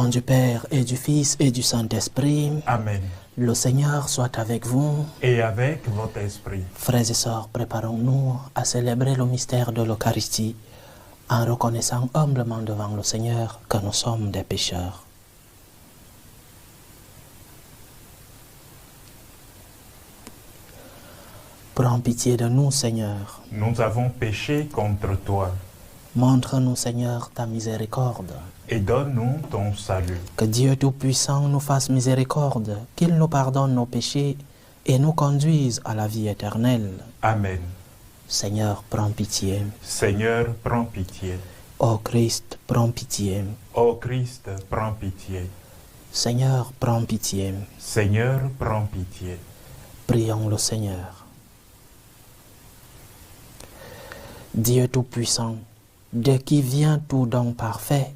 nom du Père et du Fils et du Saint-Esprit. Amen. Le Seigneur soit avec vous. Et avec votre esprit. Frères et sœurs, préparons-nous à célébrer le mystère de l'Eucharistie en reconnaissant humblement devant le Seigneur que nous sommes des pécheurs. Prends pitié de nous, Seigneur. Nous avons péché contre toi. Montre-nous, Seigneur, ta miséricorde. Et donne-nous ton salut. Que Dieu Tout-Puissant nous fasse miséricorde, qu'il nous pardonne nos péchés et nous conduise à la vie éternelle. Amen. Seigneur, prends pitié. Seigneur, prends pitié. Ô Christ, prends pitié. Ô Christ, prends pitié. Seigneur, prends pitié. Seigneur, prends pitié. Prions le Seigneur. Dieu Tout-Puissant, de qui vient tout don parfait,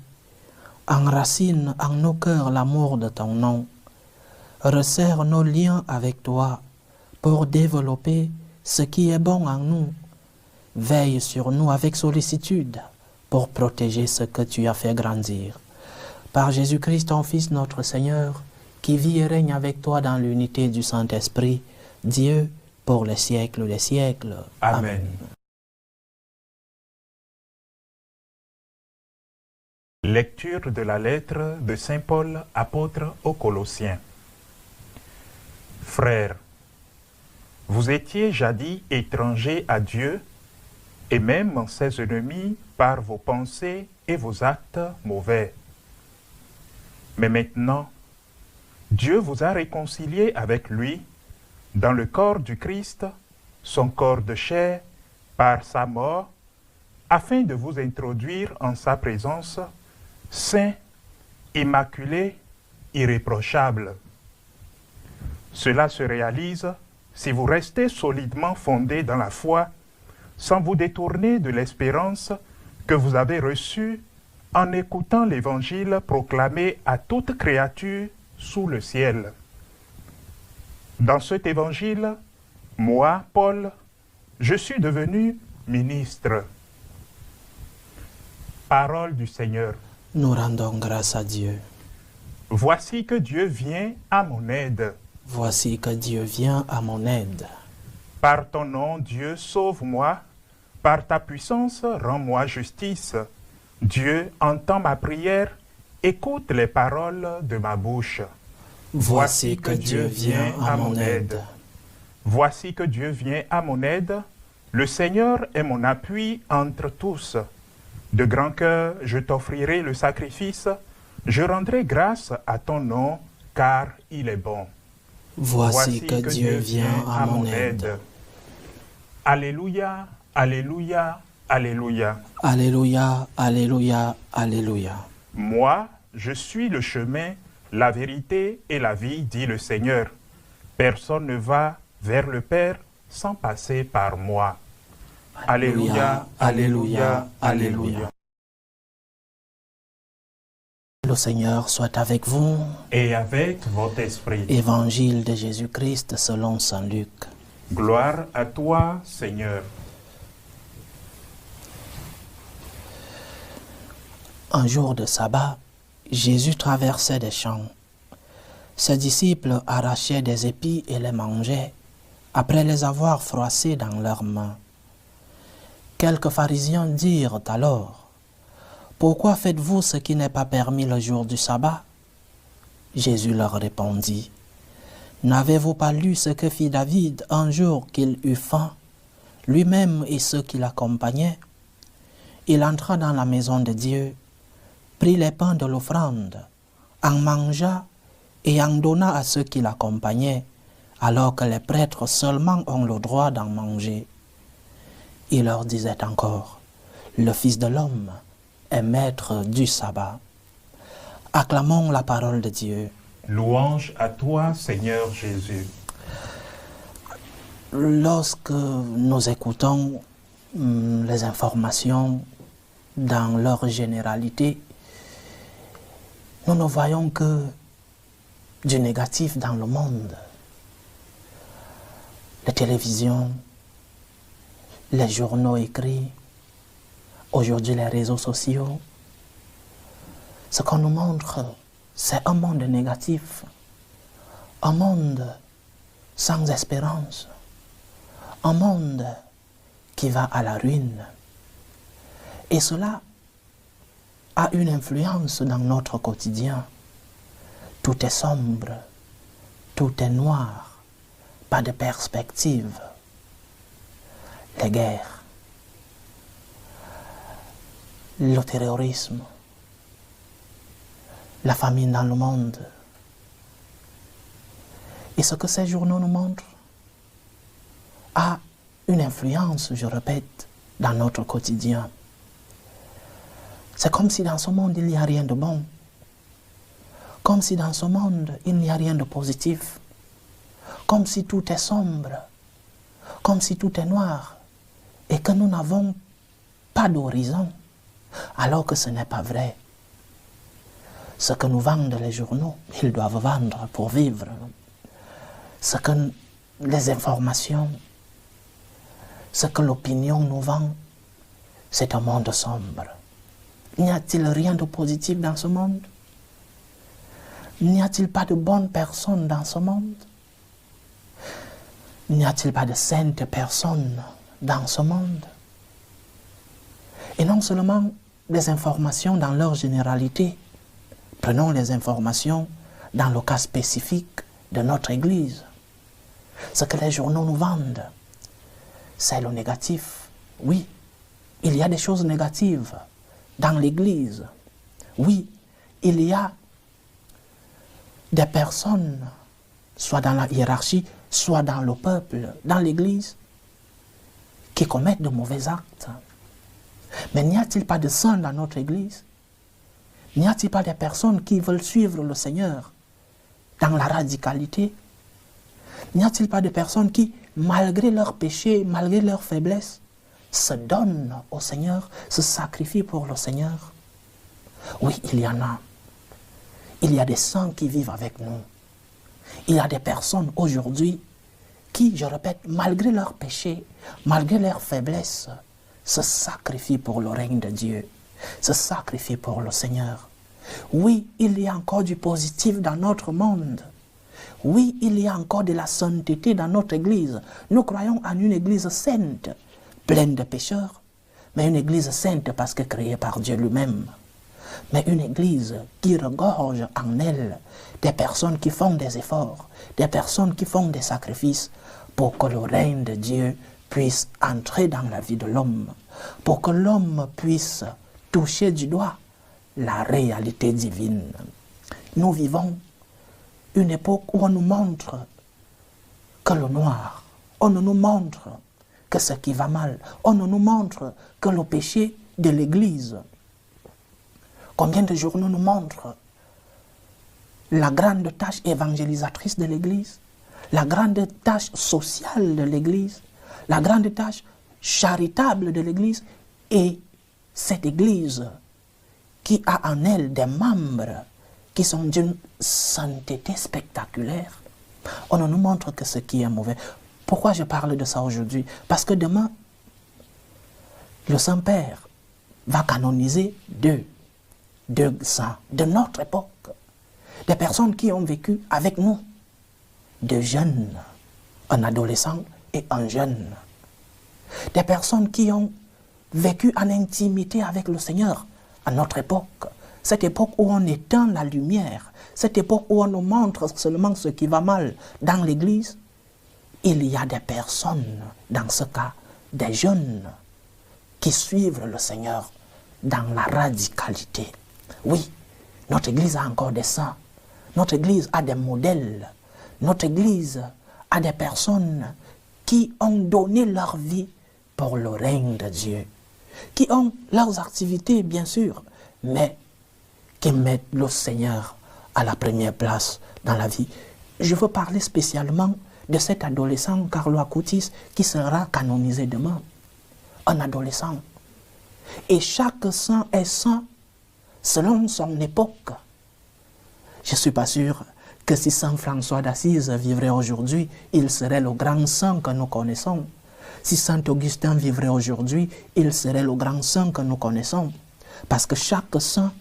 enracine en nos cœurs l'amour de ton nom, resserre nos liens avec toi pour développer ce qui est bon en nous, veille sur nous avec sollicitude pour protéger ce que tu as fait grandir. Par Jésus-Christ, ton Fils, notre Seigneur, qui vit et règne avec toi dans l'unité du Saint-Esprit, Dieu, pour les siècles des siècles. Amen. Lecture de la lettre de Saint Paul, apôtre aux Colossiens. Frères, vous étiez jadis étrangers à Dieu et même ses ennemis par vos pensées et vos actes mauvais. Mais maintenant, Dieu vous a réconciliés avec lui dans le corps du Christ, son corps de chair, par sa mort, afin de vous introduire en sa présence saint, immaculé, irréprochable. Cela se réalise si vous restez solidement fondés dans la foi, sans vous détourner de l'espérance que vous avez reçue en écoutant l'Évangile proclamé à toute créature sous le ciel. Dans cet Évangile, moi, Paul, je suis devenu ministre. Parole du Seigneur. Nous rendons grâce à Dieu. Voici que Dieu vient à mon aide. Voici que Dieu vient à mon aide. Par ton nom, Dieu, sauve-moi. Par ta puissance, rends-moi justice. Dieu, entends ma prière, écoute les paroles de ma bouche. Voici que Dieu vient à mon aide. Voici que Dieu vient à mon aide. Le Seigneur est mon appui entre tous. De grand cœur, je t'offrirai le sacrifice. Je rendrai grâce à ton nom, car il est bon. Voici que Dieu vient à mon aide. Alléluia, alléluia, alléluia. Alléluia, alléluia, alléluia. Moi, je suis le chemin, la vérité et la vie, dit le Seigneur. Personne ne va vers le Père sans passer par moi. Alléluia, alléluia, alléluia. Le Seigneur soit avec vous. Et avec votre esprit. Évangile de Jésus-Christ selon saint Luc. Gloire à toi, Seigneur. Un jour de sabbat, Jésus traversait des champs. Ses disciples arrachaient des épis et les mangeaient, après les avoir froissés dans leurs mains. Quelques pharisiens dirent alors, « Pourquoi faites-vous ce qui n'est pas permis le jour du sabbat ?» Jésus leur répondit, « N'avez-vous pas lu ce que fit David un jour qu'il eut faim, lui-même et ceux qui l'accompagnaient? Il entra dans la maison de Dieu, prit les pains de l'offrande, en mangea et en donna à ceux qui l'accompagnaient, alors que les prêtres seulement ont le droit d'en manger. Il leur disait encore, le Fils de l'homme est maître du sabbat. » Acclamons la parole de Dieu. Louange à toi, Seigneur Jésus. Lorsque nous écoutons les informations dans leur généralité, nous ne voyons que du négatif dans le monde. La télévision, les journaux écrits, aujourd'hui les réseaux sociaux, ce qu'on nous montre c'est un monde négatif, un monde sans espérance, un monde qui va à la ruine. Et cela a une influence dans notre quotidien. Tout est sombre, tout est noir, pas de perspective. Les guerres, le terrorisme, la famine dans le monde. Et ce que ces journaux nous montrent a une influence, je répète, dans notre quotidien. C'est comme si dans ce monde, il n'y a rien de bon. Comme si dans ce monde, il n'y a rien de positif. Comme si tout est sombre. Comme si tout est noir. Et que nous n'avons pas d'horizon. Alors que ce n'est pas vrai. Ce que nous vendent les journaux, ils doivent vendre pour vivre. Ce que les informations, ce que l'opinion nous vend, c'est un monde sombre. N'y a-t-il rien de positif dans ce monde? N'y a-t-il pas de bonnes personnes dans ce monde? N'y a-t-il pas de saintes personnes dans ce monde? Et non seulement les informations dans leur généralité, prenons les informations dans le cas spécifique de notre Église. Ce que les journaux nous vendent, c'est le négatif. Oui, il y a des choses négatives dans l'Église. Oui, il y a des personnes, soit dans la hiérarchie, soit dans le peuple, dans l'Église, qui commettent de mauvais actes. Mais n'y a-t-il pas de saints dans notre Église? N'y a-t-il pas des personnes qui veulent suivre le Seigneur dans la radicalité? N'y a-t-il pas de personnes qui, malgré leurs péchés, malgré leurs faiblesses, se donnent au Seigneur, se sacrifient pour le Seigneur? Oui, il y en a. Il y a des saints qui vivent avec nous. Il y a des personnes aujourd'hui qui, je répète, malgré leurs péchés, malgré leurs faiblesses, se sacrifient pour le règne de Dieu, se sacrifient pour le Seigneur. Oui, il y a encore du positif dans notre monde. Oui, il y a encore de la sainteté dans notre Église. Nous croyons en une Église sainte, pleine de pécheurs, mais une Église sainte parce que créée par Dieu lui-même. Mais une Église qui regorge en elle des personnes qui font des efforts, des personnes qui font des sacrifices pour que le règne de Dieu puisse entrer dans la vie de l'homme, pour que l'homme puisse toucher du doigt la réalité divine. Nous vivons une époque où on nous montre que le noir, on ne nous montre que ce qui va mal, on ne nous montre que le péché de l'Église. Combien de journaux nous montrent la grande tâche évangélisatrice de l'Église, la grande tâche sociale de l'Église, la grande tâche charitable de l'Église, et cette Église qui a en elle des membres qui sont d'une sainteté spectaculaire. On ne nous montre que ce qui est mauvais. Pourquoi je parle de ça aujourd'hui? Parce que demain, le Saint-Père va canoniser deux saints de notre époque, des personnes qui ont vécu avec nous, deux jeunes, un adolescent et un jeune, des personnes qui ont vécu en intimité avec le Seigneur à notre époque, cette époque où on éteint la lumière, cette époque où on nous montre seulement ce qui va mal dans l'Église. Il y a des personnes, dans ce cas, des jeunes, qui suivent le Seigneur dans la radicalité. Oui, notre Église a encore des saints, notre Église a des modèles, notre Église a des personnes qui ont donné leur vie pour le règne de Dieu, qui ont leurs activités, bien sûr, mais qui mettent le Seigneur à la première place dans la vie. Je veux parler spécialement de cet adolescent Carlo Acutis qui sera canonisé demain. Un adolescent. Et chaque saint est saint selon son époque. Je ne suis pas sûr que si Saint François d'Assise vivrait aujourd'hui, il serait le grand saint que nous connaissons. Si Saint Augustin vivrait aujourd'hui, il serait le grand saint que nous connaissons. Parce que chaque saint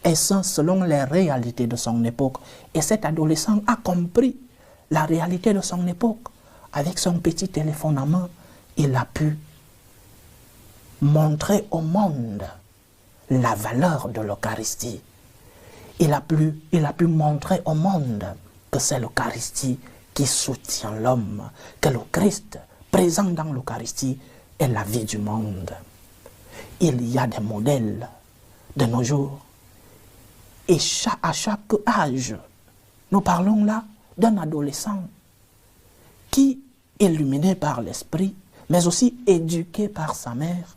est saint selon les réalités de son époque. Et cet adolescent a compris la réalité de son époque. Avec son petit téléphone en main, il a pu montrer au monde la valeur de l'Eucharistie. Il a pu montrer au monde que c'est l'Eucharistie qui soutient l'homme, que le Christ présent dans l'Eucharistie est la vie du monde. Il y a des modèles de nos jours. Et à chaque âge, nous parlons là d'un adolescent qui, illuminé par l'esprit, mais aussi éduqué par sa mère,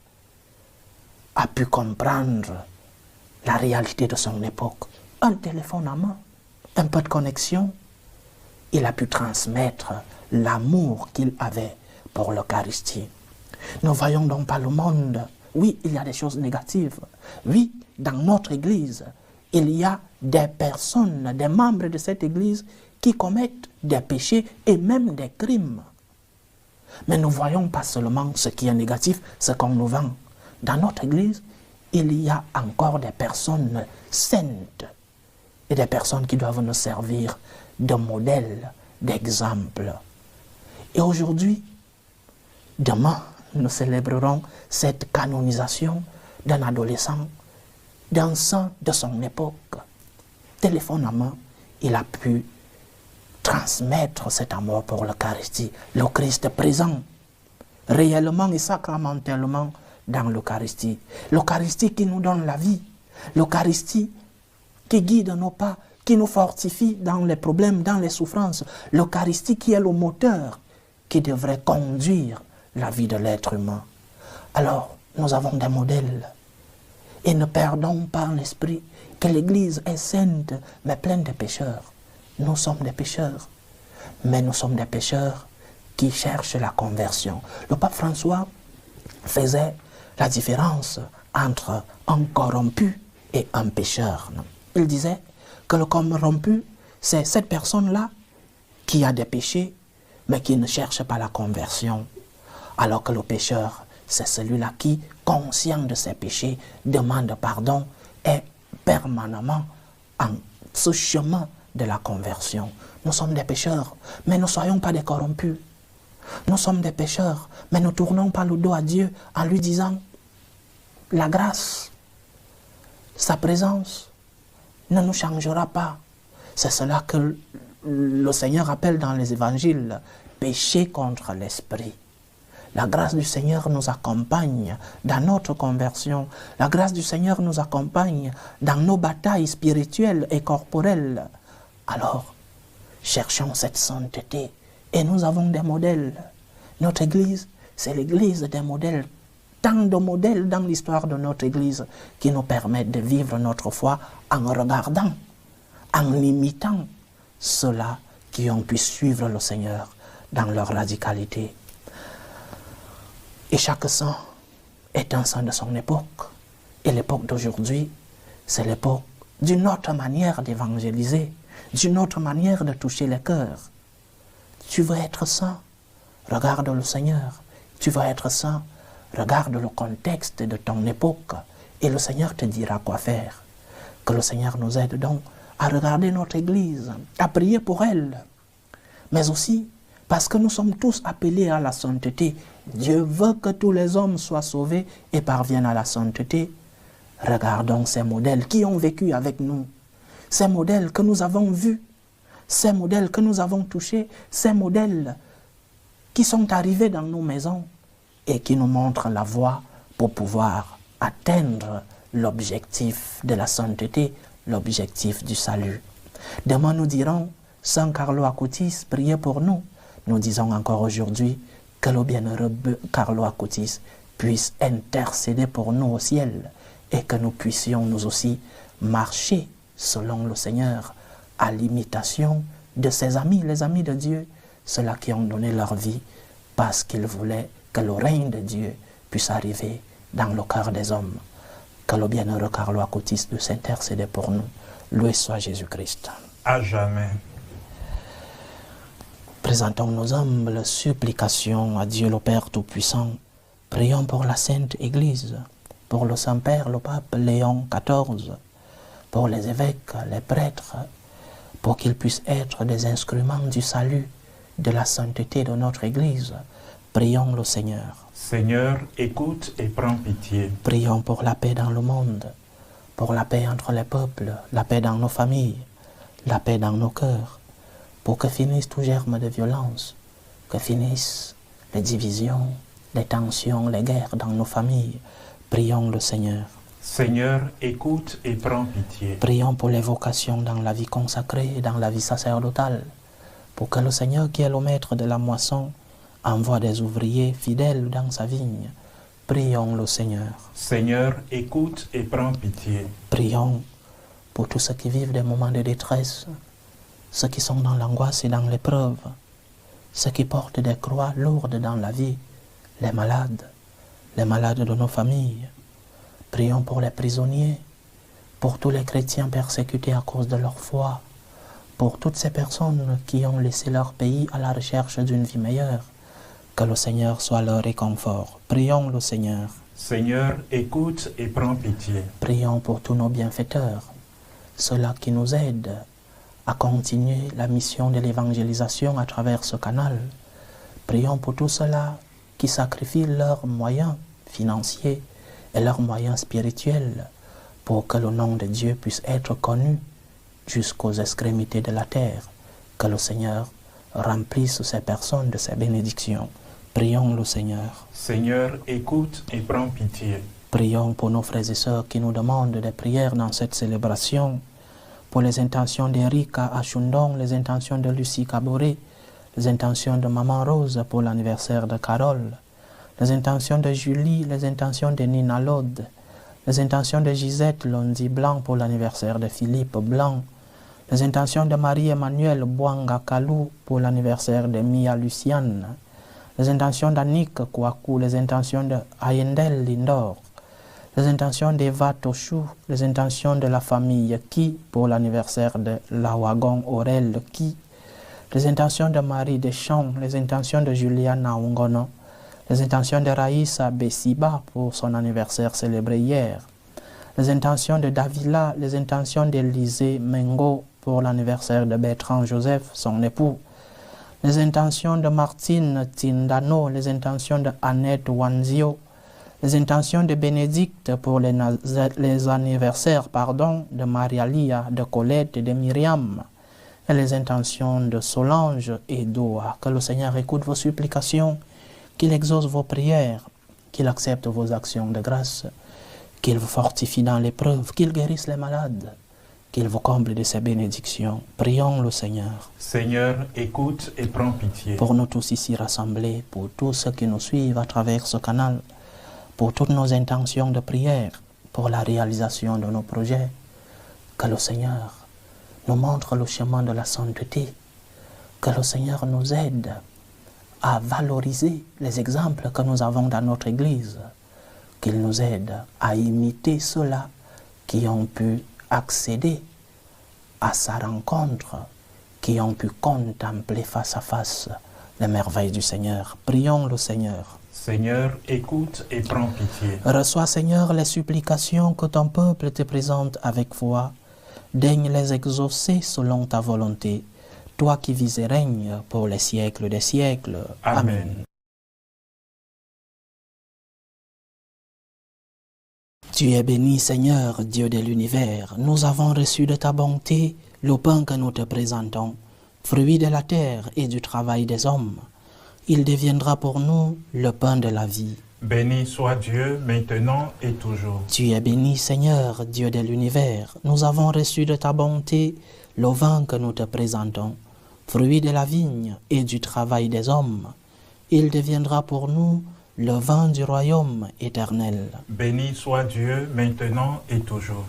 a pu comprendre la réalité de son époque. Un téléphone en main, un peu de connexion, il a pu transmettre l'amour qu'il avait pour l'Eucharistie. Ne voyons donc pas le monde. Oui, il y a des choses négatives. Oui, dans notre Église, il y a des personnes, des membres de cette Église qui commettent des péchés et même des crimes. Mais ne voyons pas seulement ce qui est négatif, ce qu'on nous vend. Dans notre Église, il y a encore des personnes saintes et des personnes qui doivent nous servir de modèle, d'exemple. Et aujourd'hui, demain, nous célébrerons cette canonisation d'un adolescent, d'un saint de son époque. Téléphone en main, il a pu transmettre cet amour pour l'Eucharistie, le Christ présent, réellement et sacramentellement dans l'Eucharistie. L'Eucharistie qui nous donne la vie, l'Eucharistie qui guide nos pas, qui nous fortifie dans les problèmes, dans les souffrances, l'Eucharistie qui est le moteur qui devrait conduire la vie de l'être humain. Alors, nous avons des modèles. Et ne perdons pas l'esprit que l'Église est sainte, mais pleine de pécheurs. Nous sommes des pécheurs, mais nous sommes des pécheurs qui cherchent la conversion. Le pape François faisait la différence entre un corrompu et un pécheur. Il disait que le corrompu, c'est cette personne-là qui a des péchés, mais qui ne cherche pas la conversion. Alors que le pécheur, c'est celui-là qui, conscient de ses péchés, demande pardon et permanemment en ce chemin de la conversion. Nous sommes des pécheurs, mais ne soyons pas des corrompus. Nous sommes des pécheurs, mais ne tournons pas le dos à Dieu en lui disant la grâce, sa présence ne nous changera pas. C'est cela que le Seigneur appelle dans les évangiles péché contre l'esprit. La grâce du Seigneur nous accompagne dans notre conversion. La grâce du Seigneur nous accompagne dans nos batailles spirituelles et corporelles. Alors, cherchons cette sainteté et nous avons des modèles. Notre Église, c'est l'Église des modèles. Tant de modèles dans l'histoire de notre Église qui nous permettent de vivre notre foi en regardant, en imitant ceux-là qui ont pu suivre le Seigneur dans leur radicalité. Et chaque saint est un saint de son époque. Et l'époque d'aujourd'hui, c'est l'époque d'une autre manière d'évangéliser, d'une autre manière de toucher les cœurs. Tu veux être saint? Regarde le Seigneur. Tu veux être saint? Regarde le contexte de ton époque. Et le Seigneur te dira quoi faire. Que le Seigneur nous aide donc à regarder notre Église, à prier pour elle. Mais aussi, parce que nous sommes tous appelés à la sainteté. Dieu veut que tous les hommes soient sauvés et parviennent à la sainteté. Regardons ces modèles qui ont vécu avec nous. Ces modèles que nous avons vus. Ces modèles que nous avons touchés. Ces modèles qui sont arrivés dans nos maisons et qui nous montrent la voie pour pouvoir atteindre l'objectif de la sainteté, l'objectif du salut. Demain nous dirons, Saint Carlo Acutis, priez pour nous. Nous disons encore aujourd'hui que le bienheureux Carlo Acutis puisse intercéder pour nous au ciel et que nous puissions nous aussi marcher selon le Seigneur à l'imitation de ses amis, les amis de Dieu, ceux-là qui ont donné leur vie parce qu'ils voulaient que le règne de Dieu puisse arriver dans le cœur des hommes. Que le bienheureux Carlo Acutis puisse intercéder pour nous. Loué soit Jésus-Christ. À jamais. Présentons nos humbles supplications à Dieu le Père Tout-Puissant. Prions pour la Sainte Église, pour le Saint-Père, le Pape Léon XIV, pour les évêques, les prêtres, pour qu'ils puissent être des instruments du salut, de la sainteté de notre Église. Prions le Seigneur. Seigneur, écoute et prends pitié. Prions pour la paix dans le monde, pour la paix entre les peuples, la paix dans nos familles, la paix dans nos cœurs, pour que finisse tout germe de violence, que finissent les divisions, les tensions, les guerres dans nos familles. Prions le Seigneur. Seigneur, écoute et prends pitié. Prions pour les vocations dans la vie consacrée et dans la vie sacerdotale, pour que le Seigneur, qui est le maître de la moisson, envoie des ouvriers fidèles dans sa vigne. Prions le Seigneur. Seigneur, écoute et prends pitié. Prions pour tous ceux qui vivent des moments de détresse, ceux qui sont dans l'angoisse et dans l'épreuve, ceux qui portent des croix lourdes dans la vie, les malades de nos familles. Prions pour les prisonniers, pour tous les chrétiens persécutés à cause de leur foi, pour toutes ces personnes qui ont laissé leur pays à la recherche d'une vie meilleure. Que le Seigneur soit leur réconfort. Prions le Seigneur. Seigneur, écoute et prends pitié. Prions pour tous nos bienfaiteurs, ceux-là qui nous aident à continuer la mission de l'évangélisation à travers ce canal. Prions pour tous ceux-là qui sacrifient leurs moyens financiers et leurs moyens spirituels pour que le nom de Dieu puisse être connu jusqu'aux extrémités de la terre. Que le Seigneur remplisse ces personnes de ses bénédictions. Prions le Seigneur. Seigneur, écoute et prends pitié. Prions pour nos frères et sœurs qui nous demandent des prières dans cette célébration, pour les intentions d'Erika à Chundong, les intentions de Lucie Caboret, les intentions de Maman Rose pour l'anniversaire de Carole, les intentions de Julie, les intentions de Nina Lode, les intentions de Gisette Londi Blanc pour l'anniversaire de Philippe Blanc, les intentions de Marie-Emmanuelle Bouanga Kalou pour l'anniversaire de Mia Luciane, les intentions d'Annick Kouakou, les intentions de Ayendel Lindor, les intentions d'Eva Tochou, les intentions de la famille Ki pour l'anniversaire de Lawagon Aurel Ki, les intentions de Marie Deschamps, les intentions de Juliana Ongono, les intentions de Raïssa Bessiba pour son anniversaire célébré hier, les intentions de Davila, les intentions d'Élisée Mengo pour l'anniversaire de Bertrand Joseph, son époux, les intentions de Martine Tindano, les intentions de Annette Wanzio, les intentions de Bénédicte pour les anniversaires de Maria-Lia, de Colette et de Myriam, et les intentions de Solange et d'Oa. Que le Seigneur écoute vos supplications, qu'il exauce vos prières, qu'il accepte vos actions de grâce, qu'il vous fortifie dans l'épreuve, qu'il guérisse les malades, qu'il vous comble de ses bénédictions. Prions le Seigneur. Seigneur, écoute et prends pitié. Pour nous tous ici rassemblés, pour tous ceux qui nous suivent à travers ce canal, pour toutes nos intentions de prière, pour la réalisation de nos projets, que le Seigneur nous montre le chemin de la sainteté, que le Seigneur nous aide à valoriser les exemples que nous avons dans notre Église, qu'il nous aide à imiter ceux-là qui ont pu accéder à sa rencontre, qui ont pu contempler face à face les merveilles du Seigneur. Prions le Seigneur. Seigneur, écoute et prends pitié. Reçois, Seigneur, les supplications que ton peuple te présente avec foi. Daigne les exaucer selon ta volonté, toi qui vis et règnes pour les siècles des siècles. Amen. Tu es béni, Seigneur, Dieu de l'univers. Nous avons reçu de ta bonté le pain que nous te présentons, fruit de la terre et du travail des hommes. Il deviendra pour nous le pain de la vie. Béni soit Dieu, maintenant et toujours. Tu es béni, Seigneur, Dieu de l'univers. Nous avons reçu de ta bonté le vin que nous te présentons, fruit de la vigne et du travail des hommes. Il deviendra pour nous le vin du royaume éternel. Béni soit Dieu, maintenant et toujours.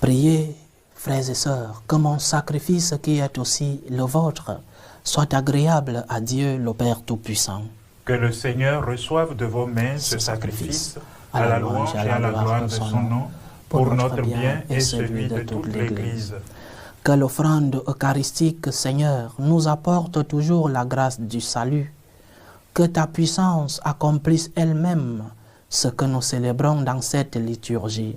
Priez, frères et sœurs, que mon sacrifice qui est aussi le vôtre soit agréable à Dieu le Père Tout-Puissant. Que le Seigneur reçoive de vos mains ce sacrifice à la louange et à la gloire de son nom, pour notre bien et celui de toute l'Église. Que l'offrande eucharistique, Seigneur, nous apporte toujours la grâce du salut. Que ta puissance accomplisse elle-même ce que nous célébrons dans cette liturgie.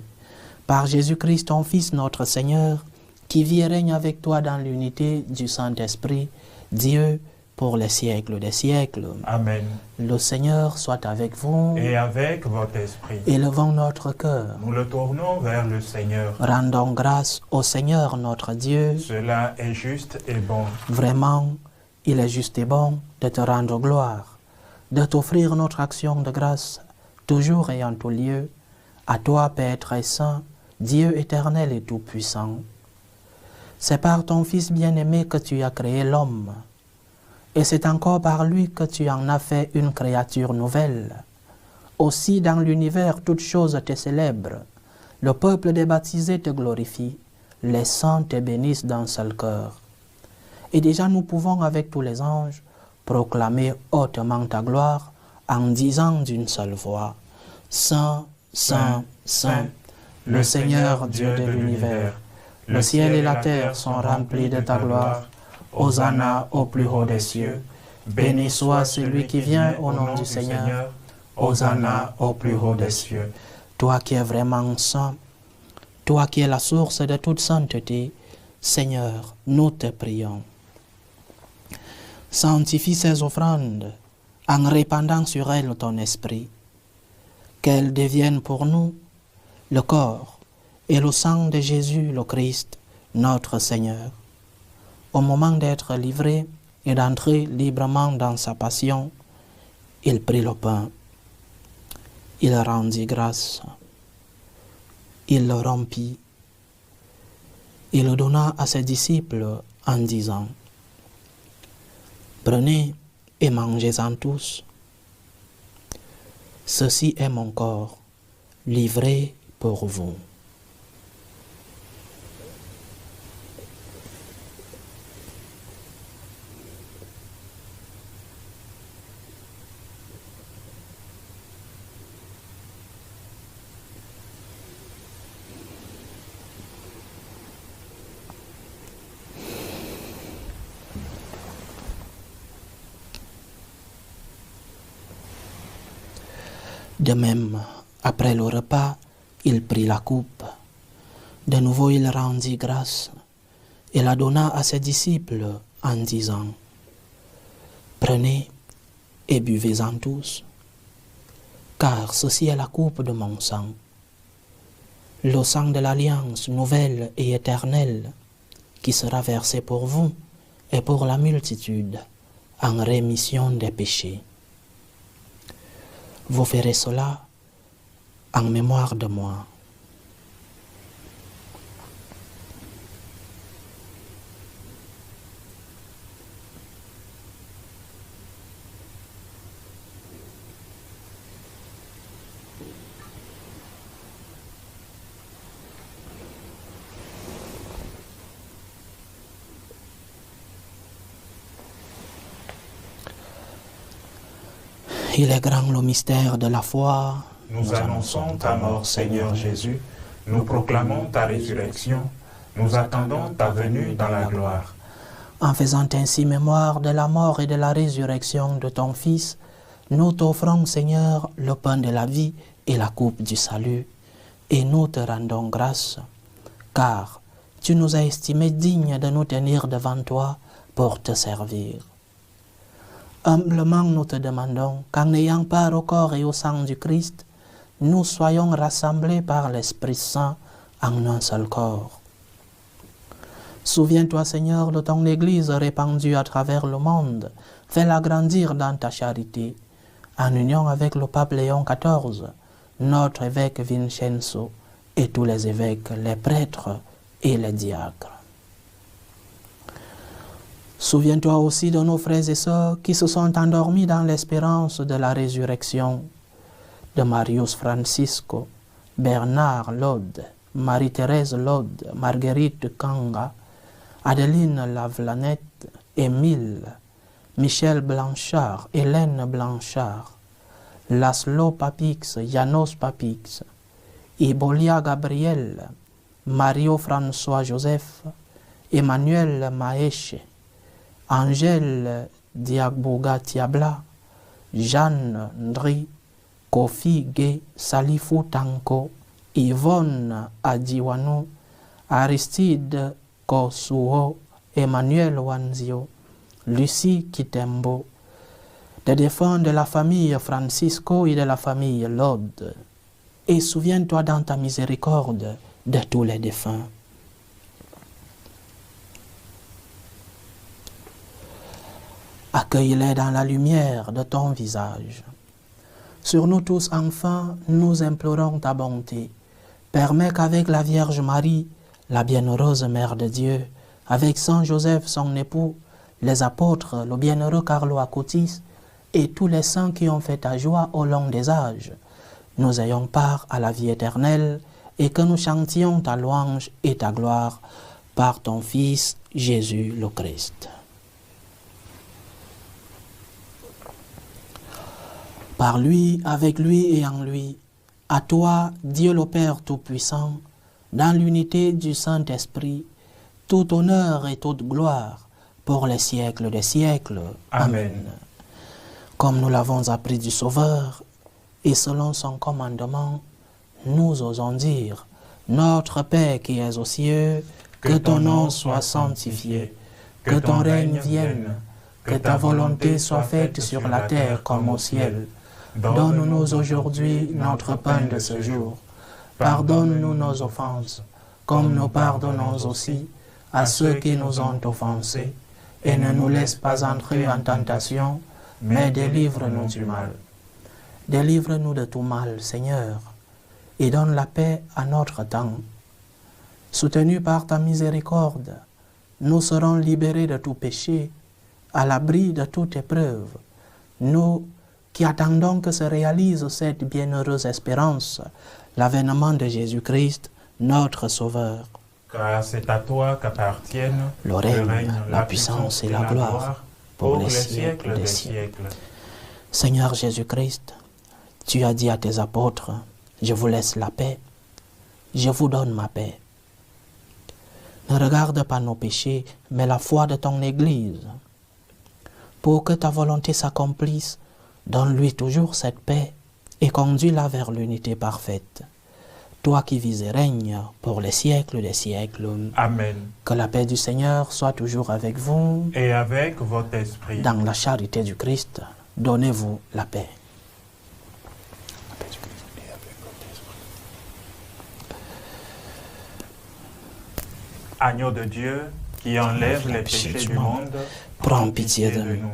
Par Jésus-Christ, ton Fils, notre Seigneur, qui vit et règne avec toi dans l'unité du Saint-Esprit, Dieu, pour les siècles des siècles. Amen. Le Seigneur soit avec vous. Et avec votre esprit. Élevons notre cœur. Nous le tournons vers le Seigneur. Rendons grâce au Seigneur notre Dieu. Cela est juste et bon. Vraiment, il est juste et bon de te rendre gloire, de t'offrir notre action de grâce, toujours et en tout lieu, à toi, Père très saint, Dieu éternel et tout-puissant. C'est par ton Fils bien-aimé que tu as créé l'homme, et c'est encore par lui que tu en as fait une créature nouvelle. Aussi dans l'univers, toutes choses te célèbrent. Le peuple des baptisés te glorifie, les saints te bénissent d'un seul cœur. Et déjà nous pouvons avec tous les anges proclamer hautement ta gloire en disant d'une seule voix, Saint, Saint, Saint, le Seigneur Dieu de l'univers. Le ciel et la terre sont remplis de ta gloire. Hosanna au plus haut des cieux. Béni soit celui qui vient au nom du Seigneur. Hosanna au plus haut des cieux. Toi qui es vraiment saint, toi qui es la source de toute sainteté, Seigneur, nous te prions. Sanctifie ces offrandes en répandant sur elles ton esprit, qu'elles deviennent pour nous le corps et le sang de Jésus le Christ, notre Seigneur. Au moment d'être livré et d'entrer librement dans sa passion, il prit le pain, il rendit grâce, il le rompit, il le donna à ses disciples en disant, « Prenez et mangez-en tous. Ceci est mon corps, livré pour vous. » De même, après le repas, il prit la coupe. De nouveau, il rendit grâce et la donna à ses disciples en disant, « Prenez et buvez-en tous, car ceci est la coupe de mon sang, le sang de l'alliance nouvelle et éternelle qui sera versé pour vous et pour la multitude en rémission des péchés. Vous ferez cela en mémoire de moi. » Il est grand le mystère de la foi. Nous annonçons ta mort, Seigneur Jésus. Nous proclamons ta résurrection. Nous attendons ta venue dans la gloire. En faisant ainsi mémoire de la mort et de la résurrection de ton Fils, nous t'offrons, Seigneur, le pain de la vie et la coupe du salut. Et nous te rendons grâce, car tu nous as estimés dignes de nous tenir devant toi pour te servir. Humblement nous te demandons qu'en ayant part au corps et au sang du Christ, nous soyons rassemblés par l'Esprit Saint en un seul corps. Souviens-toi, Seigneur, de ton Église répandue à travers le monde. Fais-la grandir dans ta charité, en union avec le pape Léon XIV, notre évêque Vincenzo et tous les évêques, les prêtres et les diacres. Souviens-toi aussi de nos frères et sœurs qui se sont endormis dans l'espérance de la résurrection, de Marius Francisco, Bernard Lode, Marie-Thérèse Lode, Marguerite Kanga, Adeline Lavlanette, Émile, Michel Blanchard, Hélène Blanchard, Laszlo Papix, Janos Papix, Ibolia Gabriel, Mario François Joseph, Emmanuel Maeshe, Angèle Diagboga Tiabla, Jeanne Ndri, Kofi Ge Salifou Tanko, Yvonne Adiwano, Aristide Kosuo, Emmanuel Wanzio, Lucie Kitembo, des défunts de la famille Francisco et de la famille Lode. Et souviens-toi dans ta miséricorde de tous les défunts. Accueille-les dans la lumière de ton visage. Sur nous tous, enfin, nous implorons ta bonté. Permets qu'avec la Vierge Marie, la bienheureuse Mère de Dieu, avec Saint Joseph, son époux, les apôtres, le bienheureux Carlo Acutis, et tous les saints qui ont fait ta joie au long des âges, nous ayons part à la vie éternelle et que nous chantions ta louange et ta gloire par ton Fils Jésus le Christ. Par lui, avec lui et en lui, à toi, Dieu le Père Tout-Puissant, dans l'unité du Saint-Esprit, tout honneur et toute gloire pour les siècles des siècles. Amen. Comme nous l'avons appris du Sauveur, et selon son commandement, nous osons dire, Notre Père qui es aux cieux, que ton nom soit sanctifié, que ton règne vienne, que ta volonté soit faite sur la terre comme au ciel. Donne-nous aujourd'hui notre pain de ce jour. Pardonne-nous nos offenses, comme nous pardonnons aussi à ceux qui nous ont offensés, et ne nous laisse pas entrer en tentation, mais délivre-nous du mal. Délivre-nous de tout mal, Seigneur, et donne la paix à notre temps. Soutenus par ta miséricorde, nous serons libérés de tout péché, à l'abri de toute épreuve. Nous qui attendons que se réalise cette bienheureuse espérance, l'avènement de Jésus-Christ, notre Sauveur. Car c'est à toi qu'appartiennent le règne, la puissance et la gloire pour les siècles des siècles. Seigneur Jésus-Christ, tu as dit à tes apôtres, je vous laisse la paix, je vous donne ma paix. Ne regarde pas nos péchés, mais la foi de ton Église. Pour que ta volonté s'accomplisse, donne-lui toujours cette paix et conduis-la vers l'unité parfaite. Toi qui vis et règnes pour les siècles des siècles. Amen. Que la paix du Seigneur soit toujours avec vous. Et avec votre esprit. Dans la charité du Christ, donnez-vous la paix. Agneau de Dieu, qui enlève les péchés du monde, prends pitié de nous.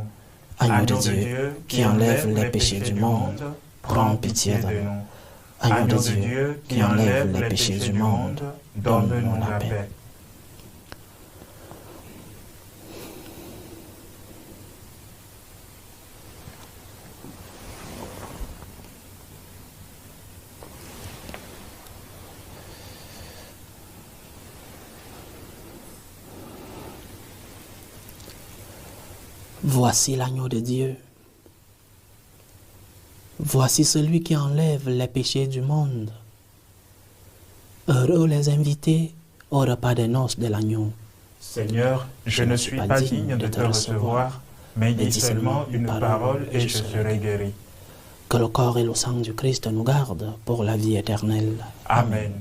Agneau de Dieu, qui enlève les péchés du monde, prends pitié de nous. Agneau de Dieu, qui enlève les péchés du monde, donne-nous la paix. Voici l'agneau de Dieu. Voici celui qui enlève les péchés du monde. Heureux les invités au repas des noces de l'agneau. Seigneur, je ne suis pas digne de te recevoir, mais dis seulement une parole et je serai guéri. Que le corps et le sang du Christ nous gardent pour la vie éternelle. Amen.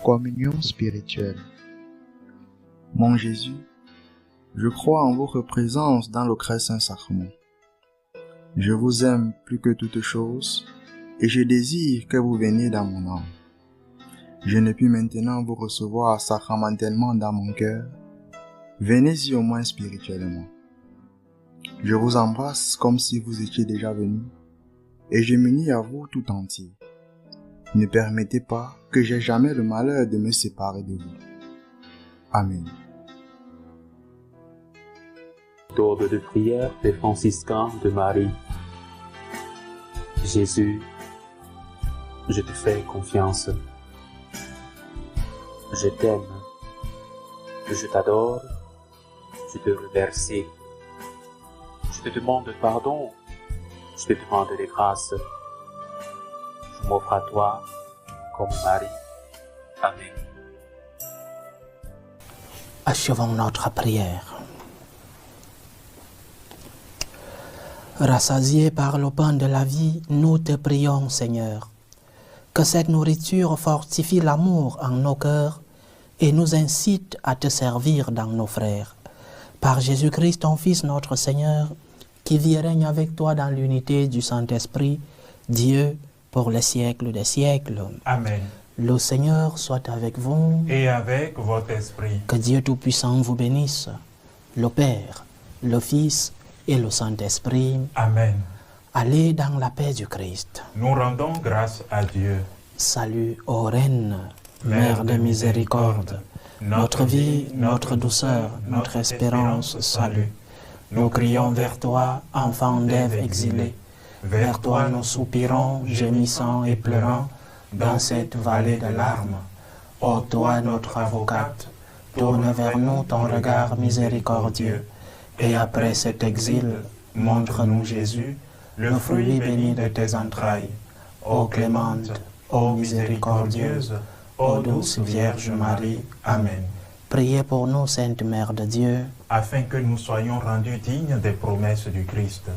Communion spirituelle. Mon Jésus, je crois en votre présence dans le très saint sacrement. Je vous aime plus que toute chose et je désire que vous veniez dans mon âme. Je ne puis maintenant vous recevoir sacramentellement dans mon cœur. Venez-y au moins spirituellement. Je vous embrasse comme si vous étiez déjà venu et je m'unis à vous tout entier. Ne permettez pas que j'aie jamais le malheur de me séparer de vous. Amen. Ordre de prière des franciscains de Marie. Jésus, je te fais confiance. Je t'aime. Je t'adore. Je te remercie. Je te demande pardon. Je te demande des grâces. Je m'offre à toi comme mari. Amen. Achevons notre prière. Rassasiés par le pain de la vie, nous te prions, Seigneur, que cette nourriture fortifie l'amour en nos cœurs et nous incite à te servir dans nos frères. Par Jésus-Christ, ton Fils, notre Seigneur, qui vit et règne avec toi dans l'unité du Saint-Esprit, Dieu, pour les siècles des siècles. Amen. Le Seigneur soit avec vous. Et avec votre esprit. Que Dieu Tout-Puissant vous bénisse, le Père, le Fils et le Saint-Esprit. Amen. Allez dans la paix du Christ. Nous rendons grâce à Dieu. Salut, ô Reine, Mère de miséricorde, notre vie, notre douceur, notre espérance, salut. Nous crions vers toi, enfant d'Ève exilée. Vers toi nous soupirons, gémissant et pleurant, dans cette vallée de larmes. Ô toi, notre avocate, tourne vers nous ton regard miséricordieux, et après cet exil, montre-nous Jésus, le fruit béni de tes entrailles. Ô clémente, ô miséricordieuse, ô douce Vierge Marie. Amen. Priez pour nous, Sainte Mère de Dieu, afin que nous soyons rendus dignes des promesses du Christ.